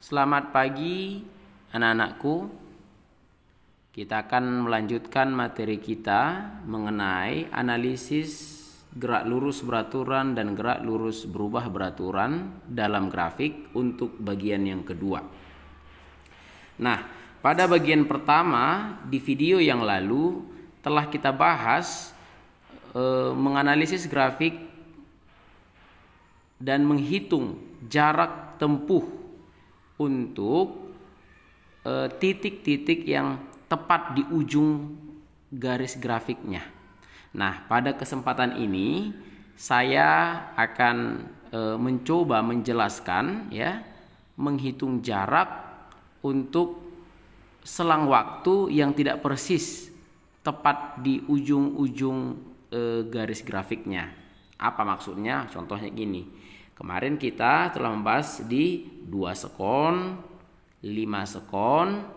Selamat pagi anak-anakku. Kita akan melanjutkan materi kita mengenai analisis gerak lurus beraturan dan gerak lurus berubah beraturan dalam grafik untuk bagian yang kedua. Nah, pada bagian pertama di video yang lalu telah kita bahas menganalisis grafik dan menghitung jarak tempuh untuk titik-titik yang tepat di ujung garis grafiknya. Nah, pada kesempatan ini saya akan mencoba menjelaskan menghitung jarak untuk selang waktu yang tidak persis tepat di ujung-ujung garis grafiknya. Apa maksudnya? Contohnya gini. Kemarin kita telah membahas di 2 sekon, 5 sekon,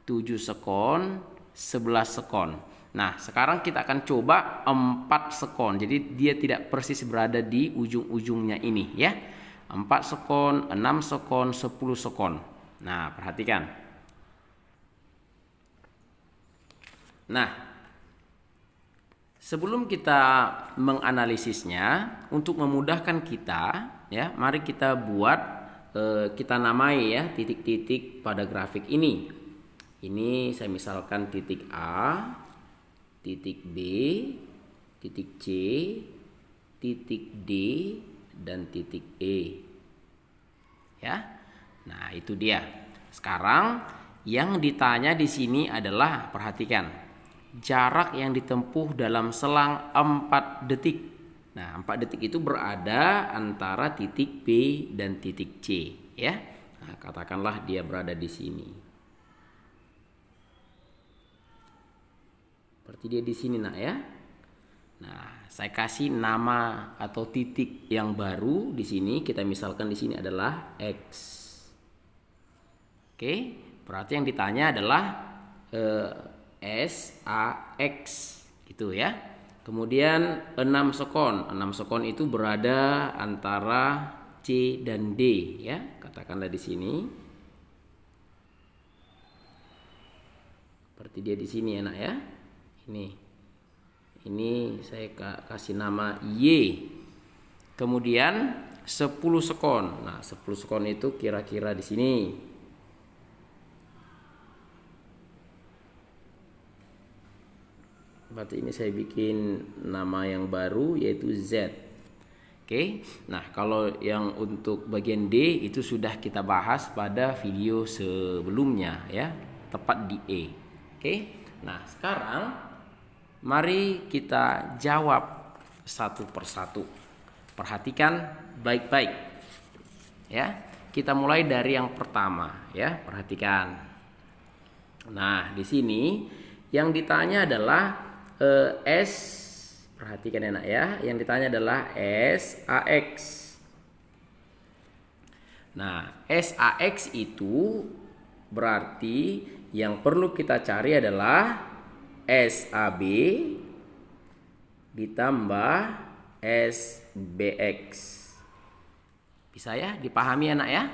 7 sekon, 11 sekon. Nah, sekarang kita akan coba 4 sekon. Jadi dia tidak persis berada di ujung-ujungnya ini ya. 4 sekon, 6 sekon, 10 sekon. Nah, perhatikan. Nah, sebelum kita menganalisisnya, untuk memudahkan kita, mari kita buat, kita namai titik-titik pada grafik ini. Ini saya misalkan titik A, titik B, titik C, titik D, dan titik E. Nah, itu dia. Sekarang yang ditanya di sini adalah, perhatikan, jarak yang ditempuh dalam selang 4 detik. Nah, 4 detik itu berada antara titik B dan titik C, Nah, katakanlah dia berada di sini. Seperti dia di sini, Nak, ya. Nah, saya kasih nama atau titik yang baru di sini. Kita misalkan di sini adalah X. Oke, berarti yang ditanya adalah SAX gitu ya. Kemudian 6 sekon. 6 sekon itu berada antara C dan D Katakanlah di sini. Seperti dia di sini Nak ya. Ini saya kasih nama Y. Kemudian 10 sekon. Nah, 10 sekon itu kira-kira di sini. Berarti ini saya bikin nama yang baru yaitu Z. Oke. Nah, kalau yang untuk bagian D itu sudah kita bahas pada video sebelumnya tepat di E. Oke. Nah, sekarang mari kita jawab satu persatu. Perhatikan baik-baik. Kita mulai dari yang pertama perhatikan. Nah, di sini yang ditanya adalah perhatikan enak yang ditanya adalah SAX. Nah, SAX itu berarti yang perlu kita cari adalah SAB ditambah SBX. Bisa dipahami anak ya?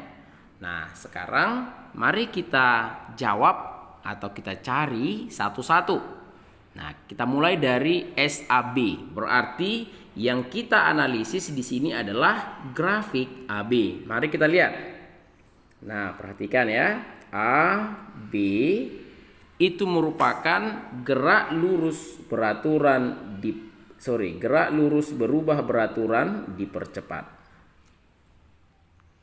Nah, sekarang mari kita jawab atau kita cari satu-satu. Nah, kita mulai dari SAB. Berarti yang kita analisis di sini adalah grafik AB. Mari kita lihat. Nah, perhatikan AB itu merupakan gerak lurus berubah beraturan dipercepat.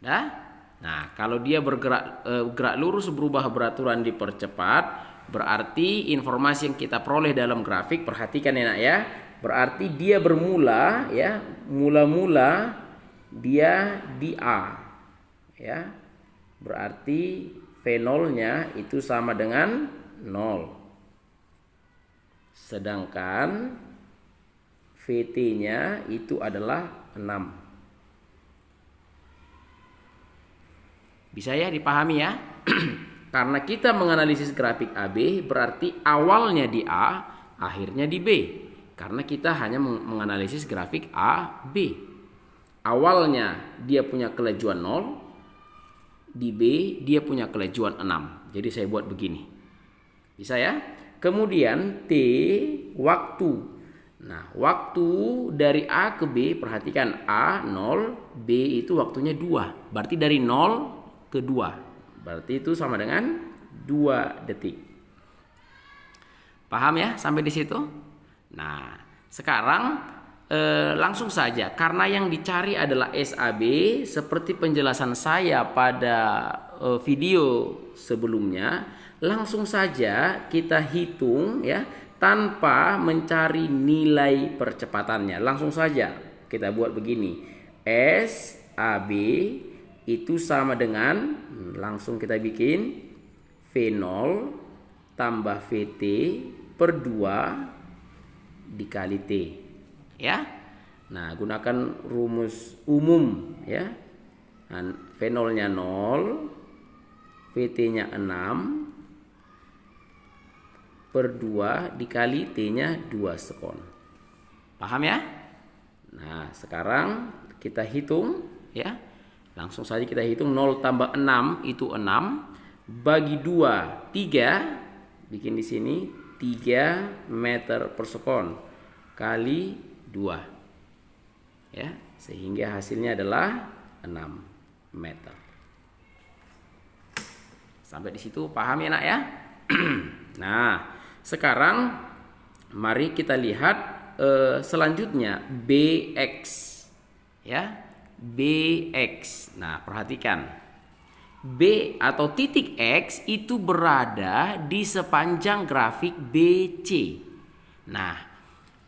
Nah, kalau dia gerak lurus berubah beraturan dipercepat, berarti informasi yang kita peroleh dalam grafik, perhatikan Nak berarti dia bermula mula-mula dia di A berarti V0-nya itu sama dengan 0, sedangkan VT-nya itu adalah 6. Bisa dipahami Karena kita menganalisis grafik AB, berarti awalnya di A, akhirnya di B. Karena kita hanya menganalisis grafik A, B. Awalnya dia punya kelajuan 0, di B dia punya kelajuan 6. Jadi saya buat begini. Bisa ya? Kemudian T waktu. Nah, waktu dari A ke B, perhatikan A 0, B itu waktunya 2. Berarti dari 0 ke 2. Berarti itu sama dengan 2 detik. Paham ya sampai di situ? Nah, sekarang langsung saja, karena yang dicari adalah SAB seperti penjelasan saya pada video sebelumnya, langsung saja kita hitung ya tanpa mencari nilai percepatannya. Langsung saja kita buat begini. SAB itu sama dengan, langsung kita bikin V0 tambah VT per 2 dikali T. Ya. Nah, gunakan rumus umum ya. Nah, V0-nya 0, VT-nya 6 per 2 dikali T-nya 2 sekon. Paham ya? Nah, sekarang kita hitung ya. Langsung saja kita hitung 0 tambah 6 itu 6 bagi 2 3, bikin di sini 3 meter per sekon kali 2 ya, sehingga hasilnya adalah 6 meter. Sampai di situ paham ya nak ya? Nah, sekarang mari kita lihat selanjutnya BX ya, BX. Nah, perhatikan B atau titik X itu berada di sepanjang grafik BC. Nah,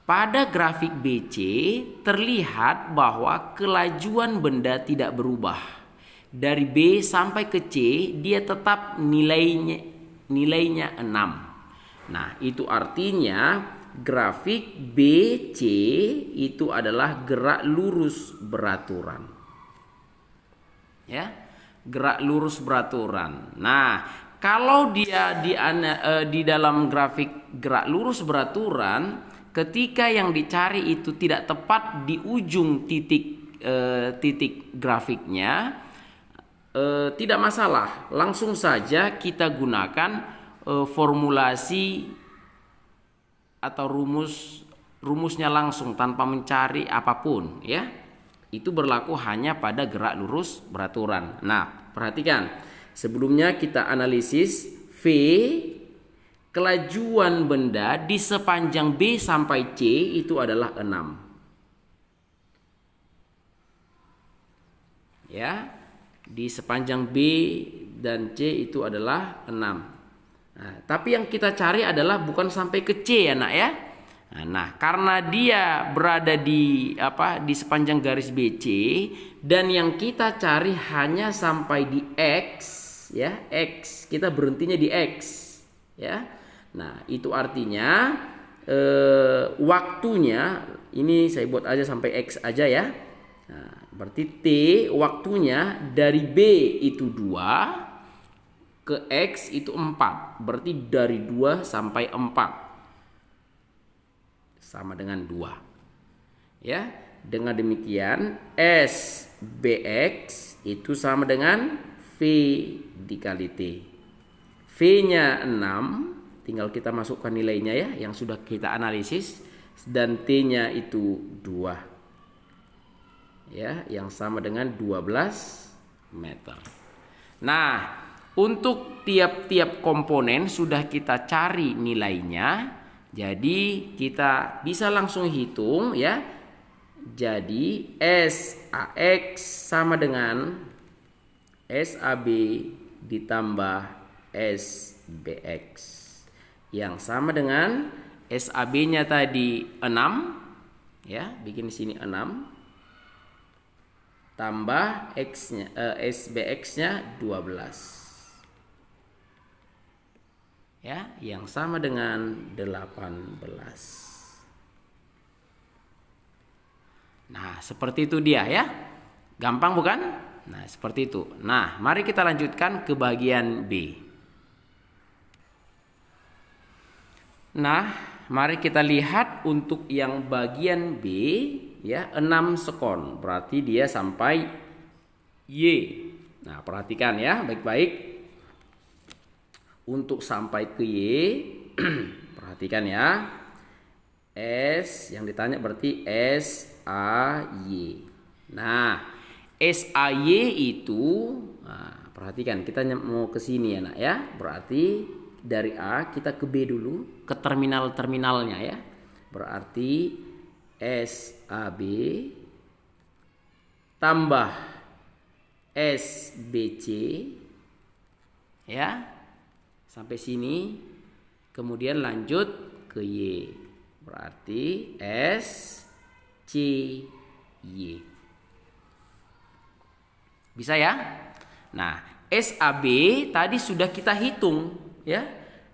pada grafik BC terlihat bahwa kelajuan benda tidak berubah. Dari B sampai ke C dia tetap nilainya 6. Nah, itu artinya grafik BC itu adalah gerak lurus beraturan. Ya, gerak lurus beraturan. Nah, kalau dia di dalam grafik gerak lurus beraturan, ketika yang dicari itu tidak tepat di ujung titik grafiknya, tidak masalah. Langsung saja kita gunakan formulasi atau rumusnya langsung tanpa mencari apapun ya. Itu berlaku hanya pada gerak lurus beraturan. Nah, perhatikan. Sebelumnya kita analisis V, kelajuan benda di sepanjang B sampai C itu adalah 6. Ya, di sepanjang B dan C itu adalah 6. Nah, tapi yang kita cari adalah bukan sampai ke C ya nak ya. Nah, karena dia berada di sepanjang garis BC dan yang kita cari hanya sampai di X ya, X. Kita berhentinya di X ya. Nah, itu artinya waktunya ini saya buat aja sampai X aja ya. Nah, berarti T waktunya dari B itu 2 ke X itu 4. Berarti dari 2 sampai 4 sama dengan 2. Ya, dengan demikian SBX itu sama dengan V dikali T. V-nya 6, tinggal kita masukkan nilainya ya yang sudah kita analisis, dan T-nya itu 2. Ya, yang sama dengan 12 meter. Nah, untuk tiap-tiap komponen sudah kita cari nilainya. Jadi kita bisa langsung hitung ya. Jadi SAX sama dengan SAB ditambah SBX yang sama dengan SAB-nya tadi 6 ya, bikin di sini 6 tambah X-nya SBX-nya 12 ya, yang sama dengan 18. Nah, seperti itu dia ya. Gampang bukan? Nah, seperti itu. Nah, mari kita lanjutkan ke bagian B. Nah, mari kita lihat untuk yang bagian B ya, 6 sekon. Berarti dia sampai Y. Nah, perhatikan ya baik-baik. Untuk sampai ke Y, perhatikan ya. S yang ditanya berarti SAY. Nah, SAY itu, nah, perhatikan kita mau ke sini ya nak ya. Berarti dari A kita ke B dulu, ke terminal-terminalnya ya. Berarti SAB tambah SBC ya. Sampai sini, kemudian lanjut ke Y. Berarti SCY. Bisa ya? Nah, SAB tadi sudah kita hitung ya.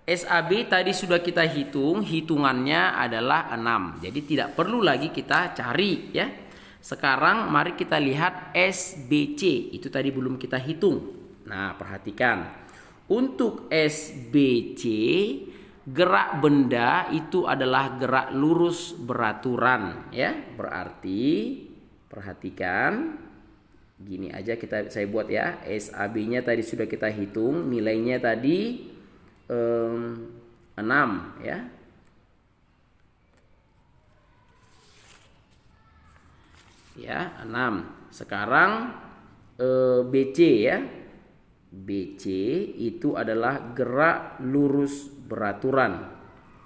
SAB tadi sudah kita hitung, hitungannya adalah 6. Jadi tidak perlu lagi kita cari ya. Sekarang mari kita lihat SBC. Itu tadi belum kita hitung. Nah, perhatikan. Untuk SBC, gerak benda itu adalah gerak lurus beraturan ya. Berarti perhatikan gini aja saya buat ya. SAB-nya tadi sudah kita hitung, nilainya tadi 6 ya. Ya, 6. Sekarang BC ya. BC itu adalah gerak lurus beraturan.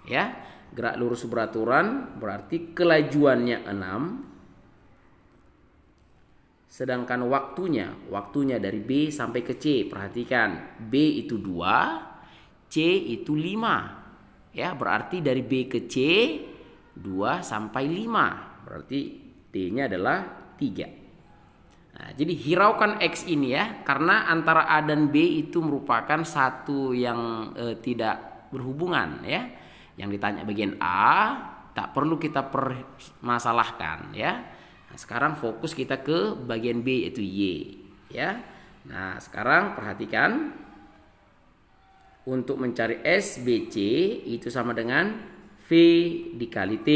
Ya, gerak lurus beraturan berarti kelajuannya 6. Sedangkan waktunya dari B sampai ke C. Perhatikan, B itu 2, C itu 5. Ya, berarti dari B ke C 2 sampai 5. Berarti D-nya adalah 3. Nah, jadi hiraukan X ini ya, karena antara A dan B itu merupakan satu yang tidak berhubungan ya. Yang ditanya bagian A tak perlu kita permasalahkan ya. Nah, sekarang fokus kita ke bagian B yaitu Y ya. Nah, sekarang perhatikan untuk mencari SBC itu sama dengan V dikali T.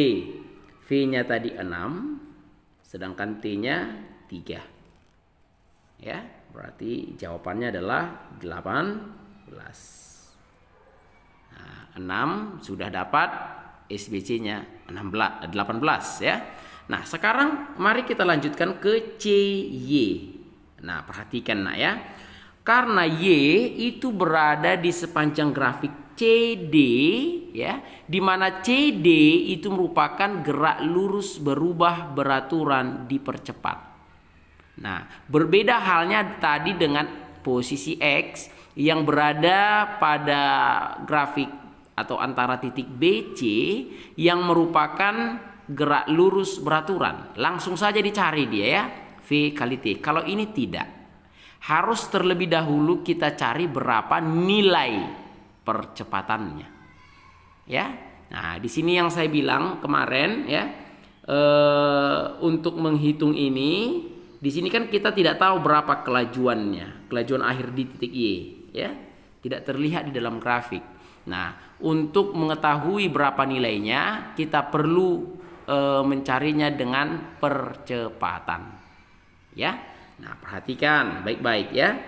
V-nya tadi 6 sedangkan T-nya 3. Ya, berarti jawabannya adalah 18. Nah, 6 sudah dapat, SBC-nya 18 ya. Nah, sekarang mari kita lanjutkan ke CY. Nah, perhatikan nak ya. Karena Y itu berada di sepanjang grafik CD ya, di mana CD itu merupakan gerak lurus berubah beraturan dipercepat. Nah, berbeda halnya tadi dengan posisi X yang berada pada grafik atau antara titik BC yang merupakan gerak lurus beraturan. Langsung saja dicari dia ya, V kali T. Kalau ini tidak. Harus terlebih dahulu kita cari berapa nilai percepatannya. Ya. Nah, di sini yang saya bilang kemarin ya, untuk menghitung ini, di sini kan kita tidak tahu berapa kelajuannya, kelajuan akhir di titik Y, ya, tidak terlihat di dalam grafik. Nah, untuk mengetahui berapa nilainya, kita perlu mencarinya dengan percepatan, ya. Nah, perhatikan baik-baik ya.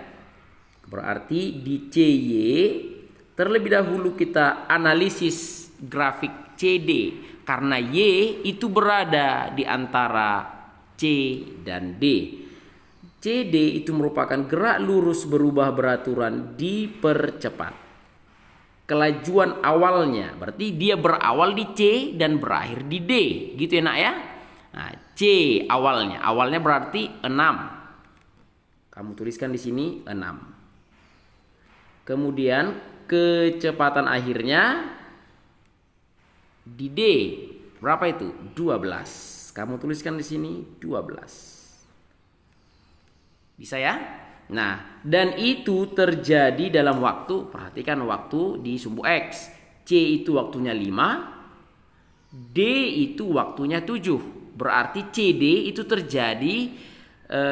Berarti di CY terlebih dahulu kita analisis grafik CD karena Y itu berada di antara C dan D. CD itu merupakan gerak lurus berubah beraturan dipercepat. Kelajuan awalnya berarti dia berawal di C dan berakhir di D, gitu ya nak ya. Nah, C awalnya berarti 6. Kamu tuliskan di sini 6. Kemudian kecepatan akhirnya di D berapa itu? 12. Kamu tuliskan di sini 12. Bisa ya? Nah, dan itu terjadi dalam waktu, perhatikan waktu di sumbu X. C itu waktunya 5, D itu waktunya 7. Berarti CD itu terjadi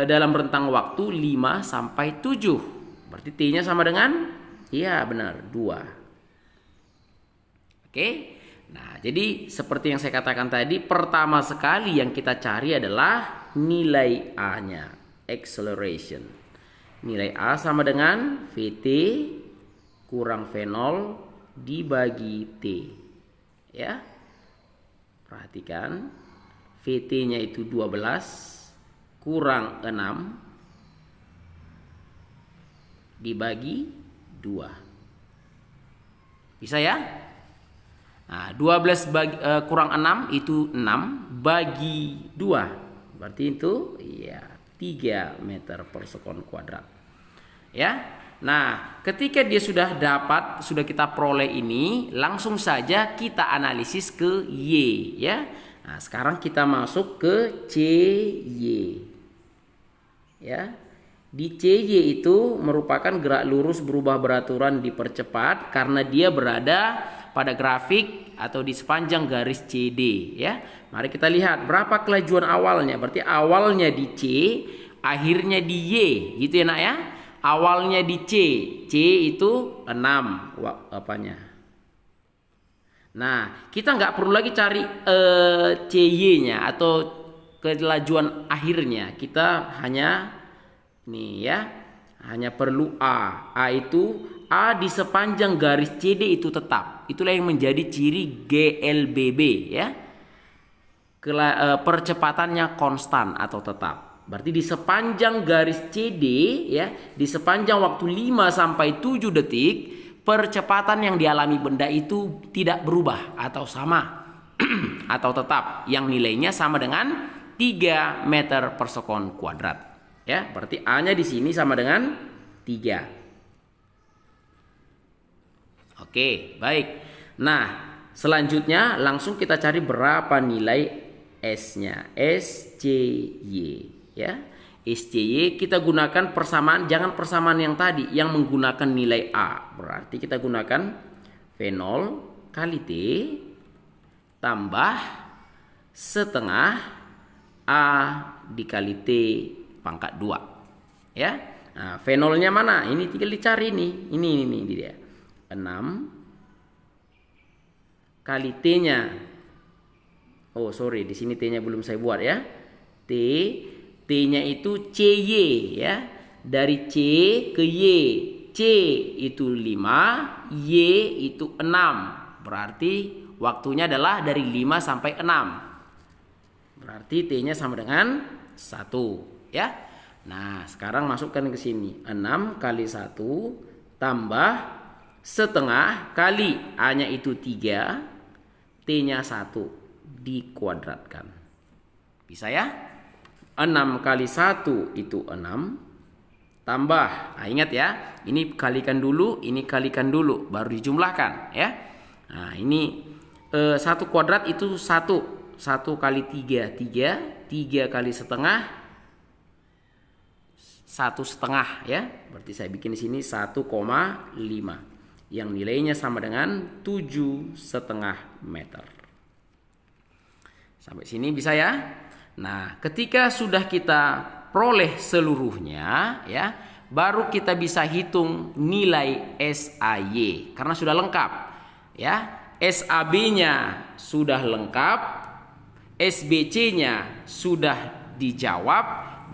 dalam rentang waktu 5 sampai 7. Berarti T-nya sama dengan, iya benar, 2. Oke. Nah, jadi seperti yang saya katakan tadi, pertama sekali yang kita cari adalah nilai A-nya, acceleration. Nilai A sama dengan VT kurang V0 dibagi T. Ya. Perhatikan, VT-nya itu 12 kurang 6 dibagi 2. Bisa ya? Nah, 12 kurang 6 itu 6 bagi 2. Berarti itu ya 3 meter per sekon kuadrat. Ya. Nah, ketika dia sudah dapat, sudah kita peroleh ini, langsung saja kita analisis ke Y, ya. Nah, sekarang kita masuk ke CY. Ya. Di CY itu merupakan gerak lurus berubah beraturan dipercepat karena dia berada pada grafik atau di sepanjang garis CD, ya. Mari kita lihat berapa kelajuan awalnya. Berarti awalnya di C, akhirnya di Y, gitu ya, Nak ya. Awalnya di C itu 6 apanya. Nah, kita nggak perlu lagi cari CY-nya atau kelajuan akhirnya. Kita hanya nih ya, hanya perlu A. A itu A di sepanjang garis CD itu tetap. Itulah yang menjadi ciri GLBB, ya. Percepatannya konstan atau tetap. Berarti di sepanjang garis CD, ya, di sepanjang waktu 5 sampai 7 detik, percepatan yang dialami benda itu tidak berubah atau sama atau tetap, yang nilainya sama dengan 3 meter per sekon kuadrat. Ya, berarti A-nya di sini sama dengan 3. Oke, baik. Nah, selanjutnya langsung kita cari berapa nilai S-nya. SCY. Ya, SCY kita gunakan persamaan, jangan persamaan yang tadi yang menggunakan nilai A. Berarti kita gunakan V0 kali T tambah setengah A dikali T pangkat 2. Ya. Nah, V0-nya mana? Ini tinggal dicari nih. Ini dia. 6 kali T-nya. Oh, sorry, di sini T-nya belum saya buat ya. T-nya itu CY, ya. Dari C ke Y. C itu 5, Y itu 6. Berarti waktunya adalah dari 5 sampai 6. Berarti T-nya sama dengan 1, ya. Nah, sekarang masukkan ke sini. 6 kali 1 tambah setengah kali A-nya itu 3, T-nya 1 dikuadratkan. Bisa ya? 6 kali 1 itu 6 tambah, nah ingat ya, ini kalikan dulu, ini kalikan dulu, baru dijumlahkan ya. Nah ini 1 kuadrat itu 1 kali 3 3 kali setengah 1 setengah ya. Berarti saya bikin di sini 1,5 yang nilainya sama dengan 7,5 meter. Sampai sini bisa ya? Nah, ketika sudah kita peroleh seluruhnya ya, baru kita bisa hitung nilai SAY karena sudah lengkap ya. SAB-nya sudah lengkap, SBC-nya sudah dijawab,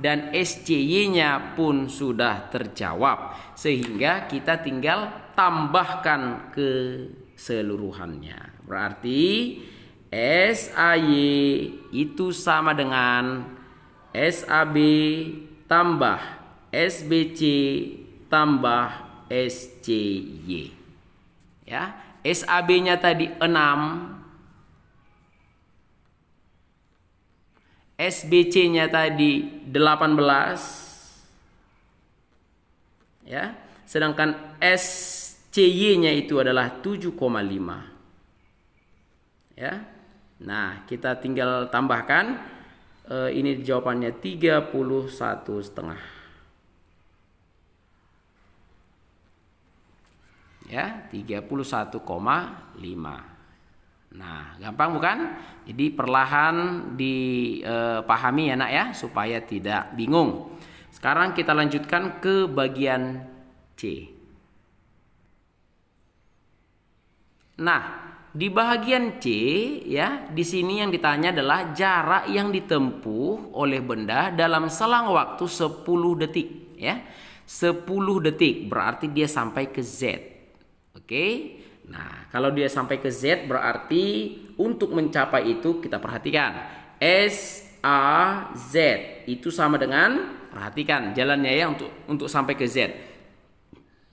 dan SCY-nya pun sudah terjawab, sehingga kita tinggal tambahkan keseluruhannya. Berarti SAY itu sama dengan SAB tambah SBC tambah SCY. Ya, SAB-nya tadi 6, SBC-nya tadi 18. Ya, sedangkan SCY-nya itu adalah 7,5. Ya. Nah, kita tinggal tambahkan ini jawabannya 31,5. Ya, 31,5. Nah, gampang bukan? Jadi perlahan dipahami ya nak ya, supaya tidak bingung. Sekarang kita lanjutkan ke bagian C. Nah, di bagian C ya, di sini yang ditanya adalah jarak yang ditempuh oleh benda dalam selang waktu 10 detik ya. 10 detik berarti dia sampai ke Z. Oke. Nah, kalau dia sampai ke Z berarti untuk mencapai itu kita perhatikan S A Z itu sama dengan, perhatikan jalannya ya, untuk sampai ke Z.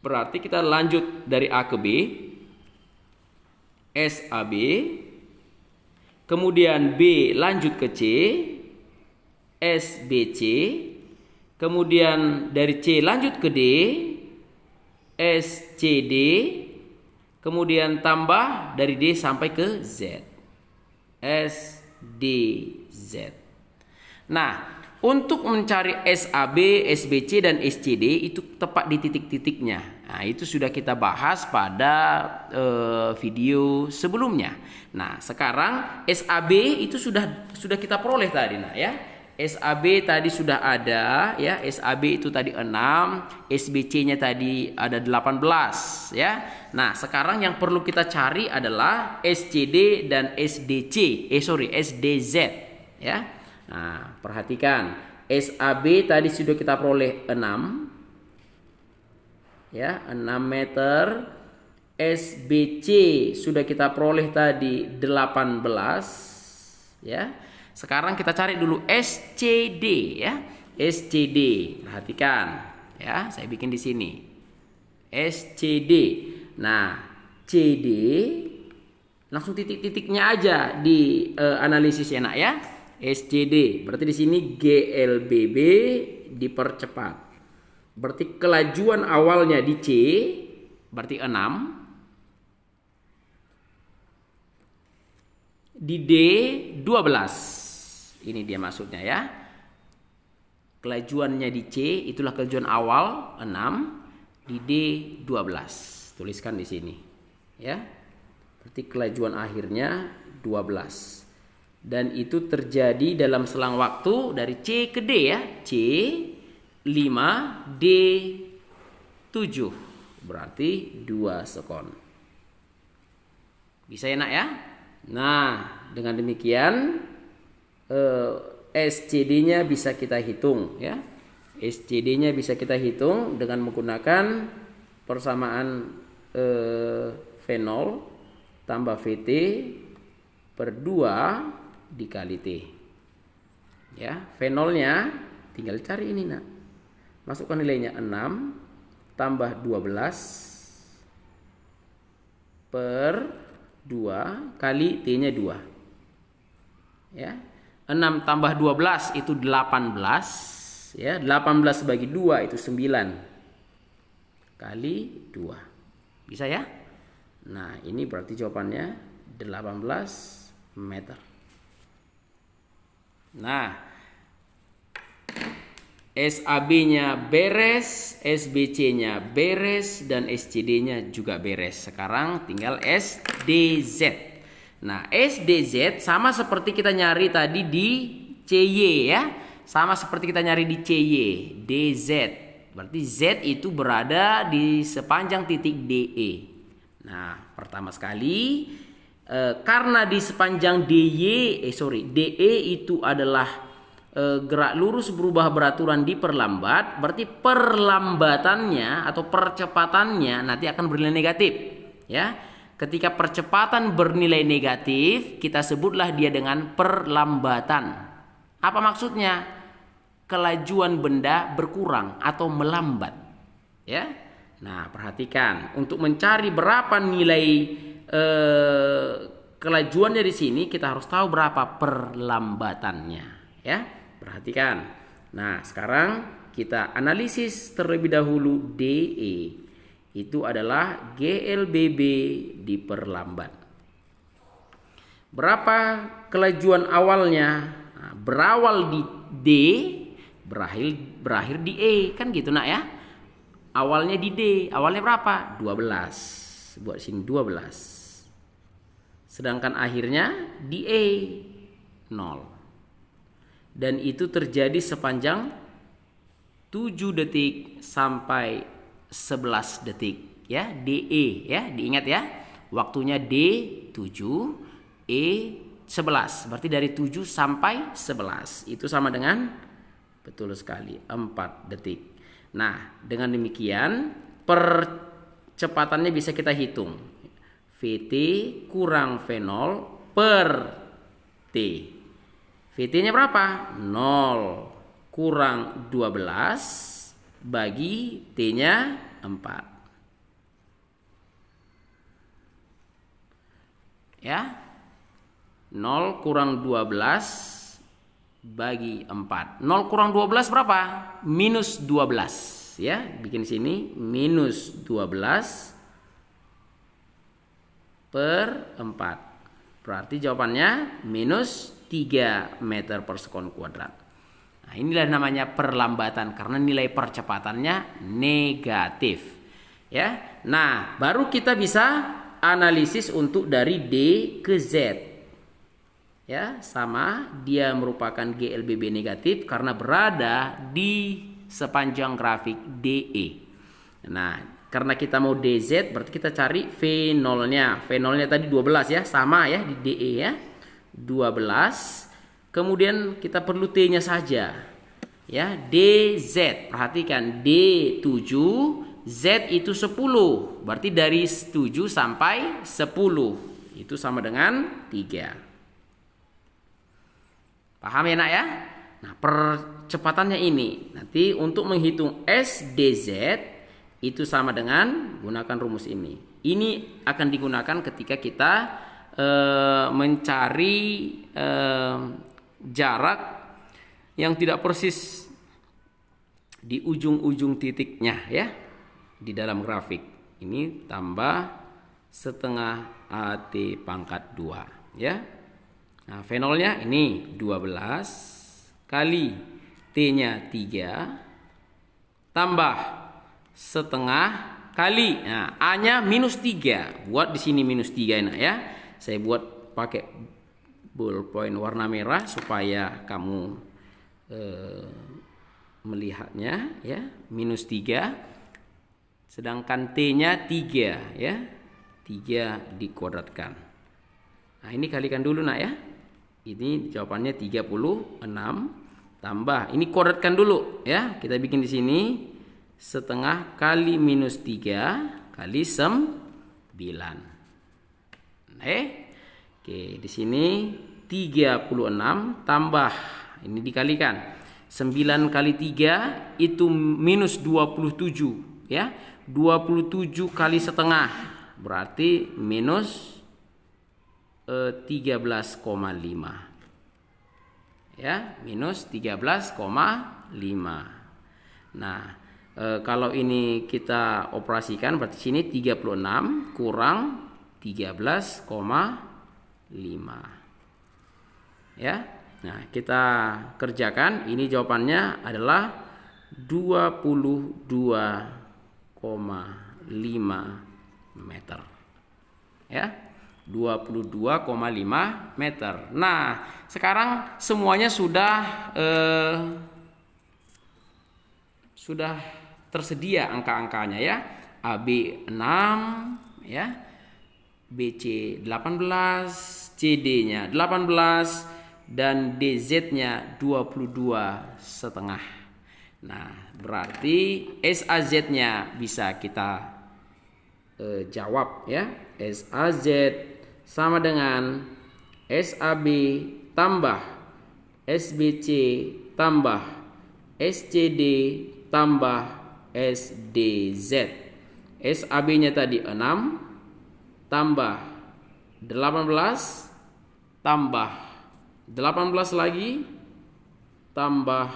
Berarti kita lanjut dari A ke B, S A B, kemudian B lanjut ke C, S B C, kemudian dari C lanjut ke D, S C D, kemudian tambah dari D sampai ke Z, S D Z. Nah, untuk mencari SAB, SBC, dan SCD itu tepat di titik-titiknya. Nah, itu sudah kita bahas pada video sebelumnya. Nah, sekarang SAB itu sudah kita peroleh tadi, nah ya. SAB tadi sudah ada ya, SAB itu tadi 6, SBC-nya tadi ada 18 ya. Nah, sekarang yang perlu kita cari adalah SCD dan SDZ ya. Nah, perhatikan SAB tadi sudah kita peroleh 6 ya, 6 meter. SBC sudah kita peroleh tadi 18 ya. Sekarang kita cari dulu SCD ya. SCD. Perhatikan ya, saya bikin di sini. SCD. Nah, CD langsung titik-titiknya aja di analisis ya, nak ya. SCD. Berarti di sini GLBB dipercepat. Berarti kelajuan awalnya di C berarti 6. Di D 12. Ini dia maksudnya ya. Kelajuannya di C itulah kelajuan awal 6, di D 12. Tuliskan di sini ya. Berarti kelajuan akhirnya 12. Dan itu terjadi dalam selang waktu dari C ke D ya. C 5, D 7. Berarti 2 sekon. Bisa ya, nak ya? Nah, dengan demikian SCD-nya bisa kita hitung ya. SCD-nya bisa kita hitung dengan menggunakan persamaan V0 tambah VT per 2 dikali T. Ya, V0-nya tinggal cari ini, nak. Masukkan nilainya 6 tambah 12 per 2 kali T-nya 2. Ya. 6 tambah 12 itu 18 ya. 18 bagi 2 itu 9 kali 2. Bisa ya? Nah, ini berarti jawabannya 18 meter. Nah, SAB-nya beres, SBC-nya beres, dan SCD-nya juga beres. Sekarang tinggal SDZ. Nah, SDZ sama seperti kita nyari tadi di CY ya. Sama seperti kita nyari di CY, DZ. Berarti Z itu berada di sepanjang titik DE. Nah, pertama sekali karena di sepanjang DE itu adalah gerak lurus berubah beraturan diperlambat, berarti perlambatannya atau percepatannya nanti akan bernilai negatif ya. Ketika percepatan bernilai negatif, kita sebutlah dia dengan perlambatan. Apa maksudnya? Kelajuan benda berkurang atau melambat. Ya. Nah, perhatikan, untuk mencari berapa nilai kelajuannya di sini, kita harus tahu berapa perlambatannya, ya. Perhatikan. Nah, sekarang kita analisis terlebih dahulu DE. Itu adalah GLBB diperlambat. Berapa kelajuan awalnya? Nah, berawal di D, berakhir di E, kan gitu, nak ya. Awalnya di D, awalnya berapa? 12. Buat sini 12. Sedangkan akhirnya di E 0. Dan itu terjadi sepanjang 7 detik sampai 11 detik ya. DE ya, diingat ya. Waktunya D 7, E 11. Berarti dari 7 sampai 11 itu sama dengan, betul sekali, 4 detik. Nah, dengan demikian percepatannya bisa kita hitung. VT kurang V0 per T. VT-nya berapa? 0 kurang 12 bagi T-nya 4. Ya. 0 kurang 12 bagi 4. 0 kurang 12 berapa? Minus 12. Ya, bikin sini minus 12 per 4. Berarti jawabannya minus 3 meter per sekon kuadrat. Nah, inilah namanya perlambatan karena nilai percepatannya negatif. Ya. Nah, baru kita bisa analisis untuk dari D ke Z. Ya, sama dia merupakan GLBB negatif karena berada di sepanjang grafik DE. Nah, karena kita mau DZ berarti kita cari V0-nya. V0-nya tadi 12 ya, sama ya di DE ya. 12. Kemudian kita perlu T-nya saja. Ya, DZ. Perhatikan D7, Z itu 10. Berarti dari 7 sampai 10 itu sama dengan 3. Paham ya nak ya? Nah, percepatannya ini nanti untuk menghitung SDZ itu sama dengan gunakan rumus ini. Ini akan digunakan ketika kita mencari jarak yang tidak persis di ujung-ujung titiknya ya di dalam grafik. Ini tambah setengah AT pangkat 2 ya. Nah, V0-nya ini 12 kali T-nya 3 tambah setengah kali. Nah, A-nya minus 3. Buat di sini minus 3 enak ya. Saya buat pakai ballpoint warna merah supaya kamu melihatnya ya. Minus 3. Sedangkan T-nya 3 ya. 3 dikuadratkan. Nah, ini kalikan dulu nak ya. Ini jawabannya 36 tambah. Ini kuadratkan dulu ya. Kita bikin di sini setengah kali minus 3 kali 9. Oke, di sini 36 tambah ini dikalikan 9 kali 3 itu minus 27 ya. 27 kali setengah berarti minus 13,5 ya, minus 13,5. Nah, kalau ini kita operasikan berarti sini 36 kurang 13,5 ya. Nah, kita kerjakan, ini jawabannya adalah 22,5 meter ya. 22,5 meter. Nah, sekarang semuanya sudah tersedia angka-angkanya ya. AB 6 ya. BC 18, CD-nya 18 dan DZ-nya 22,5. Nah, berarti SAZ-nya bisa kita jawab ya. SAZ sama dengan SAB tambah SBC tambah SCD tambah SDZ. SAB-nya tadi 6 tambah 18 tambah 18 lagi tambah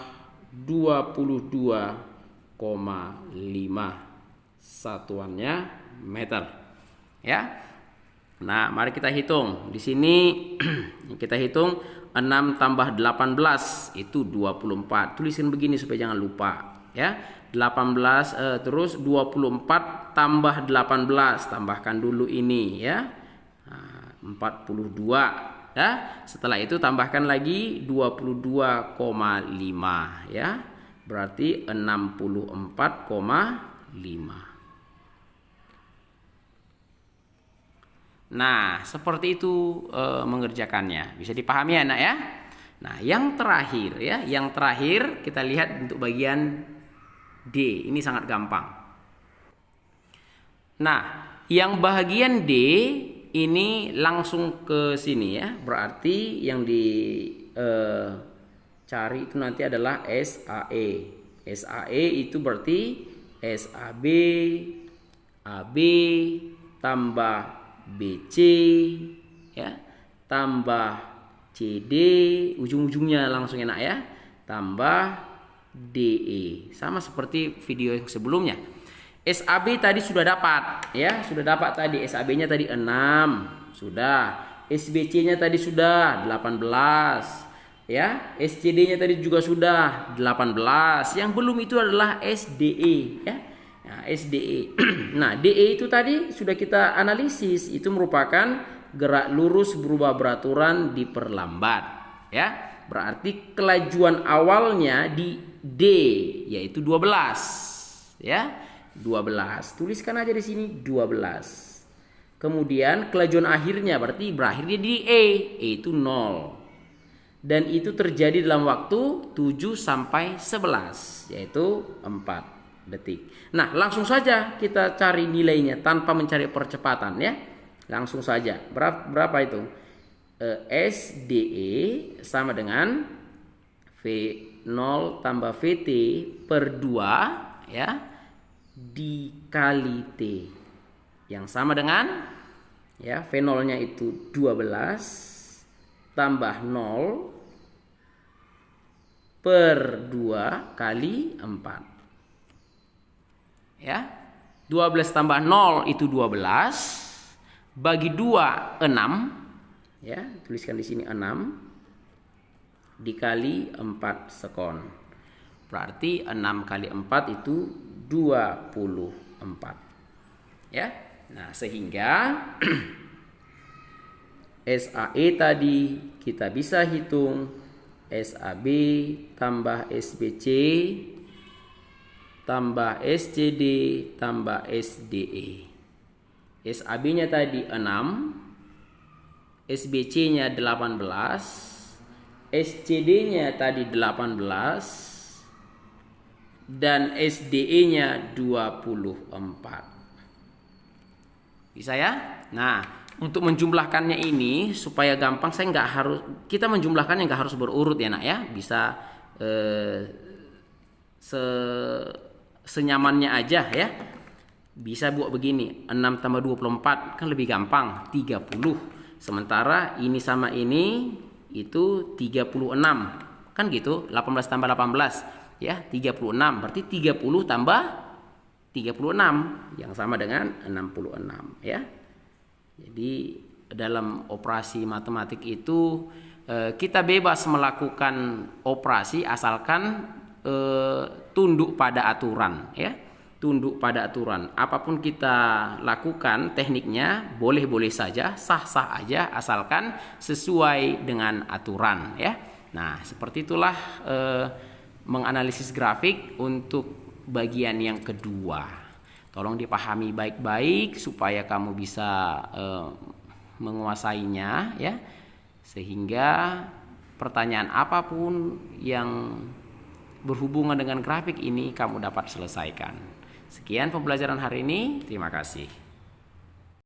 22,5 satuannya meter ya. Nah, mari kita hitung. Di sini kita hitung 6 tambah 18 itu 24. Tulisin begini supaya jangan lupa ya. 18 terus 24 tambah 18, tambahkan dulu ini ya. Nah, 42 ya. Setelah itu tambahkan lagi 22,5 ya. Berarti 64,5. Nah, seperti itu mengerjakannya. Bisa dipahami ya, anak ya? Nah, yang terakhir ya, yang terakhir kita lihat untuk bagian D. Ini sangat gampang. Nah, yang bahagian D ini langsung ke sini ya. Berarti yang cari itu nanti adalah SAE. SAE itu berarti SAB, AB tambah BC ya, tambah CD, ujung-ujungnya langsung enak ya, tambah DE. Sama seperti video yang sebelumnya. SAB tadi sudah dapat ya, sudah dapat tadi. SAB-nya tadi 6, sudah. SBC-nya tadi sudah 18. Ya, SCD-nya tadi juga sudah 18. Yang belum itu adalah SDE ya. Nah, SDE. Nah, DE itu tadi sudah kita analisis, itu merupakan gerak lurus berubah beraturan diperlambat ya. Berarti kelajuan awalnya di D yaitu 12 ya. 12. Tuliskan aja di sini 12. Kemudian kelajuan akhirnya berarti berakhirnya di E itu 0. Dan itu terjadi dalam waktu 7 sampai 11 yaitu 4 detik. Nah, langsung saja kita cari nilainya tanpa mencari percepatan ya. Langsung saja. Berapa itu? SDE sama dengan V0 tambah VT per 2 ya, dikali T. Yang sama dengan ya, V0 nya itu 12 tambah 0 per 2 kali 4 ya. 12 tambah 0 itu 12, bagi 2 6 ya, tuliskan di sini 6 dikali 4 sekon. Berarti 6 kali 4 itu 24 ya. Nah, sehingga SAE tadi kita bisa hitung SAB tambah SBC tambah SCD tambah SDE. SAB-nya tadi 6, SBC-nya 18, SCD-nya tadi 18, dan SDE-nya 24. Bisa ya? Nah, untuk menjumlahkannya ini supaya gampang, kita menjumlahkannya nggak harus berurut ya nak ya. Bisa senyamannya aja ya. Bisa buat begini, 6 tambah 24 kan lebih gampang, 30. Sementara ini sama ini itu 36. Kan gitu, 18 tambah 18 ya, 36. Berarti 30 tambah 36 yang sama dengan 66 ya. Jadi dalam operasi matematik itu kita bebas melakukan operasi asalkan tunduk pada aturan ya. Tunduk pada aturan. Apapun kita lakukan tekniknya boleh-boleh saja, sah-sah aja asalkan sesuai dengan aturan ya. Nah, seperti itulah menganalisis grafik untuk bagian yang kedua. Tolong dipahami baik-baik supaya kamu bisa menguasainya ya. Sehingga pertanyaan apapun yang berhubungan dengan grafik ini kamu dapat selesaikan. Sekian pembelajaran hari ini. Terima kasih.